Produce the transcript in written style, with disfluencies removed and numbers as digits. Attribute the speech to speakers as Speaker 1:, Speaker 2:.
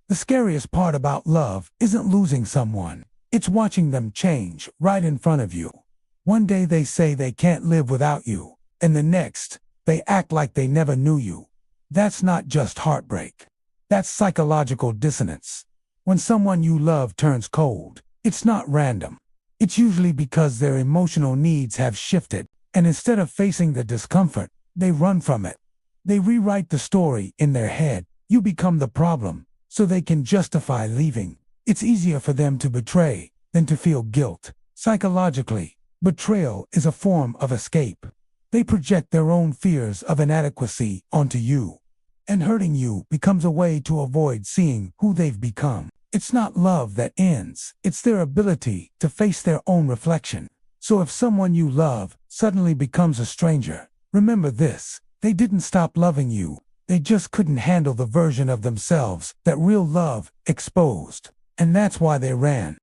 Speaker 1: The scariest part about love isn't losing someone. It's watching them change right in front of you. One day they say they can't live without you, and the next, they act like they never knew you. That's not just heartbreak. That's psychological dissonance. When someone you love turns cold, it's not random. It's usually because their emotional needs have shifted, and instead of facing the discomfort, they run from it. They rewrite the story in their head. You become the problem, so they can justify leaving. It's easier for them to betray than to feel guilt. Psychologically, betrayal is a form of escape. They project their own fears of inadequacy onto you, and hurting you becomes a way to avoid seeing who they've become. It's not love that ends, it's their ability to face their own reflection. So if someone you love suddenly becomes a stranger, remember this: they didn't stop loving you, they just couldn't handle the version of themselves that real love exposed. And that's why they ran.